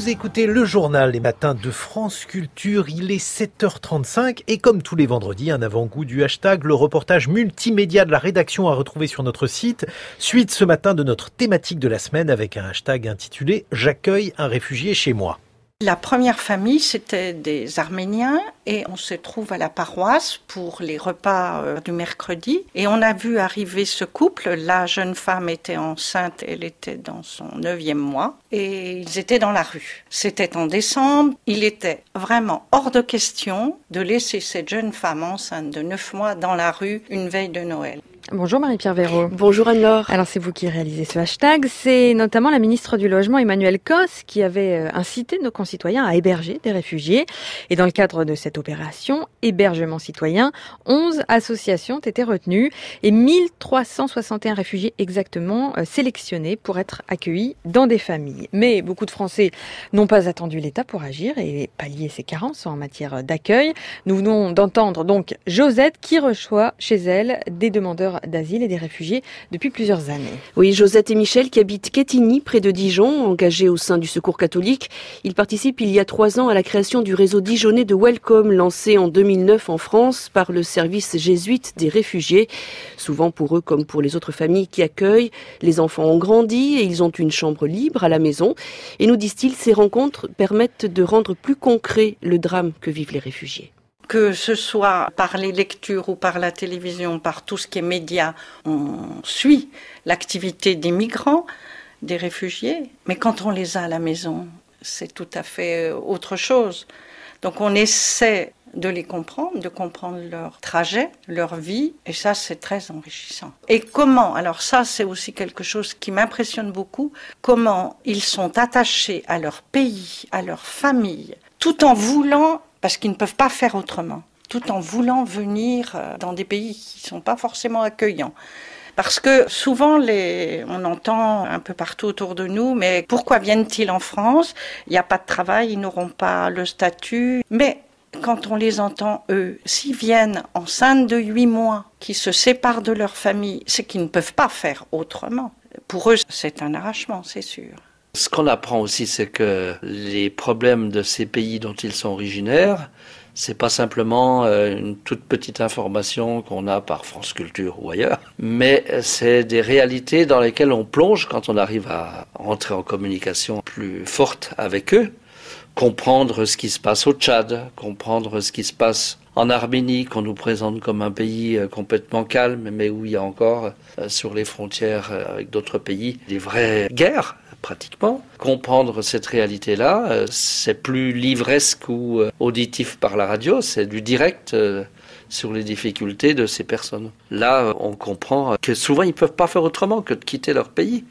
Vous écoutez le journal les matins de France Culture, il est 7h35 et comme tous les vendredis, un avant-goût du hashtag, le reportage multimédia de la rédaction à retrouver sur notre site. Suite ce matin de notre thématique de la semaine avec un hashtag intitulé « J'accueille un réfugié chez moi ». La première famille, c'était des Arméniens et on se trouve à la paroisse pour les repas du mercredi. Et on a vu arriver ce couple. La jeune femme était enceinte, elle était dans son 9e mois et ils étaient dans la rue. C'était en décembre. Il était vraiment hors de question de laisser cette jeune femme enceinte de 9 mois dans la rue une veille de Noël. Bonjour Marie-Pierre Véraud. Bonjour Anne-Laure. Alors c'est vous qui réalisez ce hashtag. C'est notamment la ministre du Logement Emmanuelle Cos qui avait incité nos concitoyens à héberger des réfugiés. Et dans le cadre de cette opération, hébergement citoyen, 11 associations ont été retenues et 1361 réfugiés exactement sélectionnés pour être accueillis dans des familles. Mais beaucoup de Français n'ont pas attendu l'État pour agir et pallier ses carences en matière d'accueil. Nous venons d'entendre donc Josette qui reçoit chez elle des demandeurs d'asile et des réfugiés depuis plusieurs années. Oui, Josette et Michel qui habitent Quetigny, près de Dijon, engagés au sein du Secours catholique. Ils participent il y a 3 ans à la création du réseau dijonnais de Welcome, lancé en 2009 en France par le service jésuite des réfugiés. Souvent pour eux comme pour les autres familles qui accueillent, les enfants ont grandi et ils ont une chambre libre à la maison. Et nous disent-ils, ces rencontres permettent de rendre plus concret le drame que vivent les réfugiés. Que ce soit par les lectures ou par la télévision, par tout ce qui est médias, on suit l'activité des migrants, des réfugiés. Mais quand on les a à la maison, c'est tout à fait autre chose. Donc on essaie de les comprendre, de comprendre leur trajet, leur vie, et ça c'est très enrichissant. Et comment, alors ça c'est aussi quelque chose qui m'impressionne beaucoup, comment ils sont attachés à leur pays, à leur famille, tout en voulant, parce qu'ils ne peuvent pas faire autrement, tout en voulant venir dans des pays qui ne sont pas forcément accueillants. Parce que souvent, on entend un peu partout autour de nous, mais pourquoi viennent-ils en France ? Il n'y a pas de travail, ils n'auront pas le statut. Mais quand on les entend, eux, s'ils viennent enceintes de 8 mois, qui se séparent de leur famille, c'est qu'ils ne peuvent pas faire autrement. Pour eux, c'est un arrachement, c'est sûr. Ce qu'on apprend aussi, c'est que les problèmes de ces pays dont ils sont originaires, c'est pas simplement une toute petite information qu'on a par France Culture ou ailleurs, mais c'est des réalités dans lesquelles on plonge quand on arrive à entrer en communication plus forte avec eux, comprendre ce qui se passe au Tchad, comprendre ce qui se passe en Arménie, qu'on nous présente comme un pays complètement calme, mais où il y a encore, sur les frontières avec d'autres pays, des vraies guerres, pratiquement. Comprendre cette réalité-là, c'est plus livresque ou auditif par la radio, c'est du direct sur les difficultés de ces personnes. Là, on comprend que souvent, ils ne peuvent pas faire autrement que de quitter leur pays.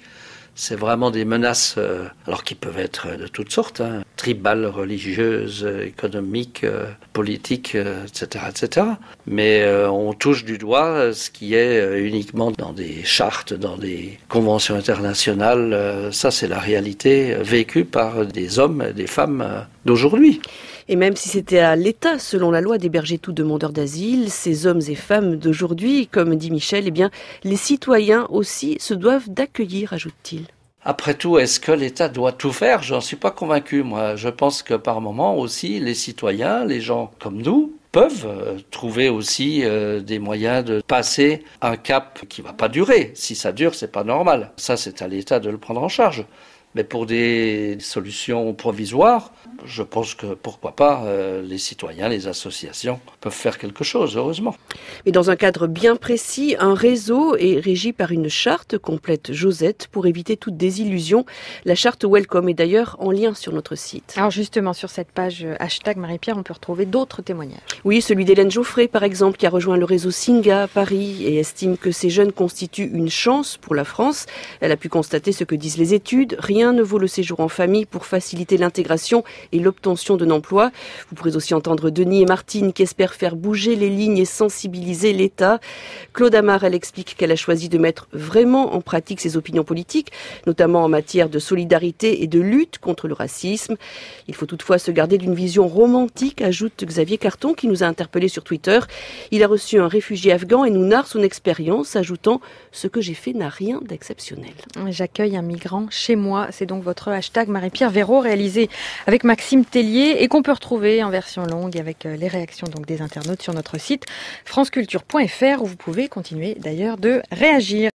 C'est vraiment des menaces, alors qui peuvent être de toutes sortes, tribales, religieuses, économiques, politiques, etc., etc. Mais on touche du doigt ce qui est uniquement dans des chartes, dans des conventions internationales. Ça, c'est la réalité vécue par des hommes et des femmes d'aujourd'hui. Et même si c'était à l'État, selon la loi, d'héberger tout demandeur d'asile, ces hommes et femmes d'aujourd'hui, comme dit Michel, eh bien, les citoyens aussi se doivent d'accueillir, ajoute-t-il. Après tout, est-ce que l'État doit tout faire ? J'en suis pas convaincu, moi. Je pense que par moment aussi, les citoyens, les gens comme nous, peuvent trouver aussi des moyens de passer un cap qui va pas durer. Si ça dure, c'est pas normal. Ça, c'est à l'État de le prendre en charge. Mais pour des solutions provisoires, je pense que pourquoi pas les citoyens, les associations peuvent faire quelque chose, heureusement. Mais dans un cadre bien précis, un réseau est régi par une charte, complète Josette, pour éviter toute désillusion. La charte Welcome est d'ailleurs en lien sur notre site. Alors justement, sur cette page hashtag Marie-Pierre, on peut retrouver d'autres témoignages. Oui, celui d'Hélène Geoffrey, par exemple, qui a rejoint le réseau Singa à Paris et estime que ces jeunes constituent une chance pour la France. Elle a pu constater ce que disent les études. Rien ne vaut le séjour en famille pour faciliter l'intégration et l'obtention d'un emploi. Vous pourrez aussi entendre Denis et Martine qui espèrent faire bouger les lignes et sensibiliser l'État. Claude Amar, elle explique qu'elle a choisi de mettre vraiment en pratique ses opinions politiques, notamment en matière de solidarité et de lutte contre le racisme. Il faut toutefois se garder d'une vision romantique, ajoute Xavier Carton, qui nous a interpellés sur Twitter. Il a reçu un réfugié afghan et nous narre son expérience, ajoutant « Ce que j'ai fait n'a rien d'exceptionnel ». J'accueille un migrant chez moi, C'est donc votre hashtag Marie-Pierre Véraud, réalisé avec Maxime Tellier et qu'on peut retrouver en version longue avec les réactions donc des internautes sur notre site franceculture.fr où vous pouvez continuer d'ailleurs de réagir.